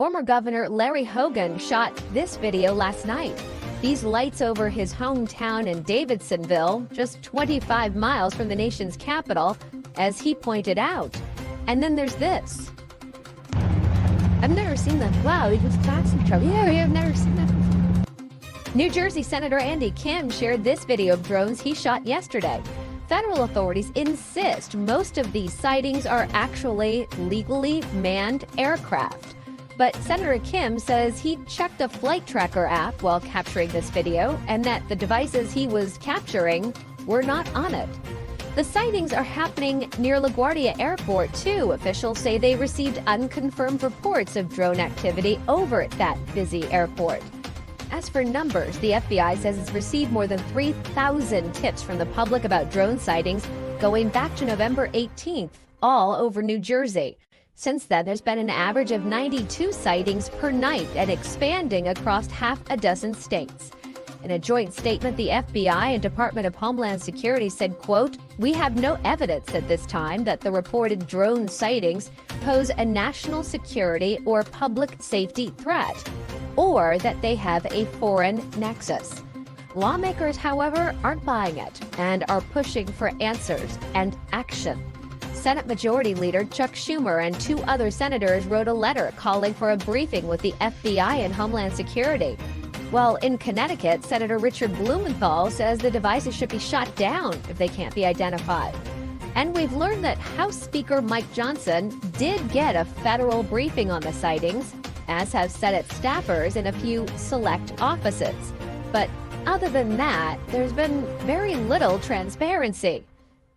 Former Governor Larry Hogan shot this video last night. These lights over his hometown in Davidsonville, just 25 miles from the nation's capital, as he pointed out. And then there's this. I've never seen that. Wow, he was toxic trouble. Yeah, I've never seen that before. New Jersey Senator Andy Kim shared this video of drones he shot yesterday. Federal authorities insist most of these sightings are actually legally manned aircraft. But Senator Kim says he checked a flight tracker app while capturing this video and that the devices he was capturing were not on it. The sightings are happening near LaGuardia Airport, too. Officials say they received unconfirmed reports of drone activity over at that busy airport. As for numbers, the FBI says it's received more than 3,000 tips from the public about drone sightings going back to November 18th, all over New Jersey. Since then, there's been an average of 92 sightings per night and expanding across half a dozen states. In a joint statement, the FBI and Department of Homeland Security said, quote, "We have no evidence at this time that the reported drone sightings pose a national security or public safety threat, or that they have a foreign nexus." Lawmakers, however, aren't buying it and are pushing for answers and action. Senate Majority Leader Chuck Schumer and 2 other senators wrote a letter calling for a briefing with the FBI and Homeland Security. Well, in Connecticut, Senator Richard Blumenthal says the devices should be shot down if they can't be identified. And we've learned that House Speaker Mike Johnson did get a federal briefing on the sightings, as have Senate staffers in a few select offices. But other than that, there's been very little transparency.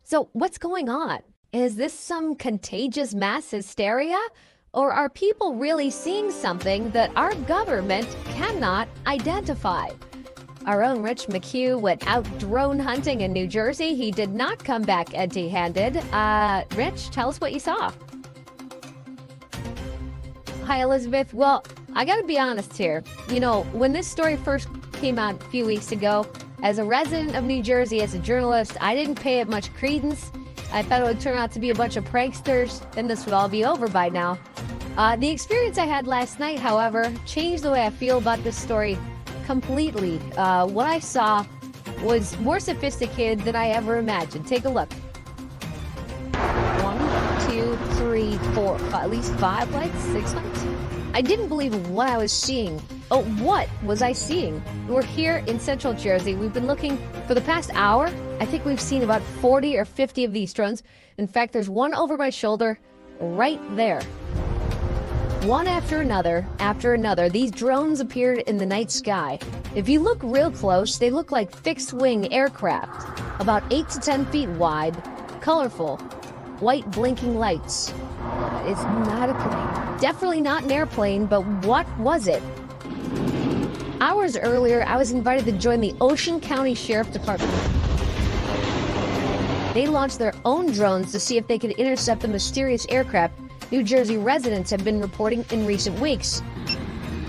So what's going on? Is this some contagious mass hysteria? Or are people really seeing something that our government cannot identify? Our own Rich McHugh went out drone hunting in New Jersey. He did not come back empty-handed. Rich, tell us what you saw. Hi, Elizabeth. Well, I gotta be honest here. You know, when this story first came out a few weeks ago, as a resident of New Jersey, as a journalist, I didn't pay it much credence. I thought it would turn out to be a bunch of pranksters, and this would all be over by now. The experience I had last night, however, changed the way I feel about this story completely. What I saw was more sophisticated than I ever imagined. Take a look. 1, 2, 3, 4, at least 5 lights, 6 lights. I didn't believe what I was seeing. Oh, what was I seeing? We're here in Central Jersey. We've been looking for the past hour. I think we've seen about 40 or 50 of these drones. In fact, there's one over my shoulder right there. One after another, these drones appeared in the night sky. If you look real close, they look like fixed-wing aircraft, about 8 to 10 feet wide, colorful, white blinking lights. It's not a plane. Definitely not an airplane, but what was it? Hours earlier, I was invited to join the County Sheriff Department. They launched their own drones to see if they could intercept the mysterious aircraft New Jersey residents have been reporting in recent weeks.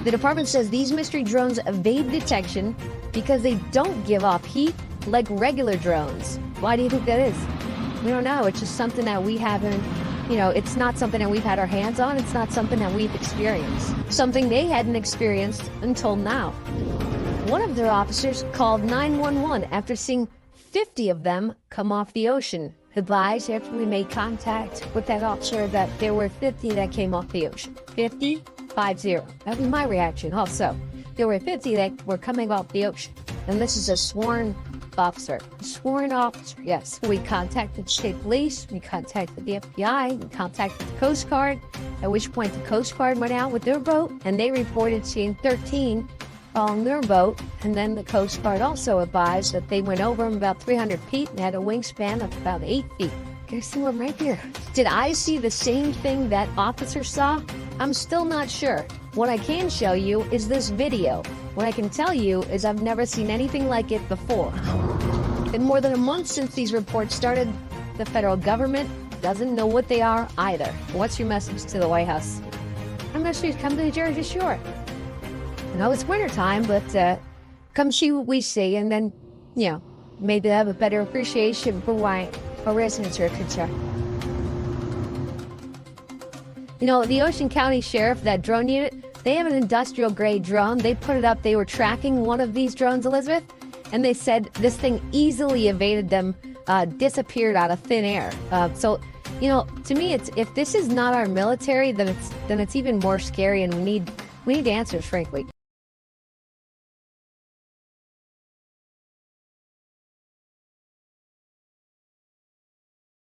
The department says these mystery drones evade detection because they don't give off heat like regular drones. Why do you think that is? We don't know. It's just something that we haven't, it's not something that we've had our hands on. It's not something that we've experienced. Something they hadn't experienced until now. One of their officers called 911 after seeing 50 of them come off the ocean. Advised after we made contact with that officer that there were 50 that came off the ocean. 50? 50. That was my reaction also. There were 50 that were coming off the ocean. And this is a sworn officer. Sworn officer, yes. We contacted the state police, we contacted the FBI, we contacted the Coast Guard, at which point the Coast Guard went out with their boat, and they reported seeing 13 on their boat, and then the Coast Guard also advised that they went over them about 300 feet and had a wingspan of about 8 feet. You see one right here. Did I see the same thing that officer saw? I'm still not sure. What I can show you is this video. What I can tell you is I've never seen anything like it before. In more than a month since these reports started, the federal government doesn't know what they are either. What's your message to the White House? I'm going to come to New Jersey, sure. I know it's wintertime, but come see what we see, and then, maybe have a better appreciation for why our residents are concerned. You know, the Ocean County Sheriff, that drone unit, they have an industrial grade drone. They put it up. They were tracking one of these drones, Elizabeth, and they said this thing easily evaded them, disappeared out of thin air. So, you know, to me, it's, if this is not our military, then it's even more scary, and we need answers, frankly.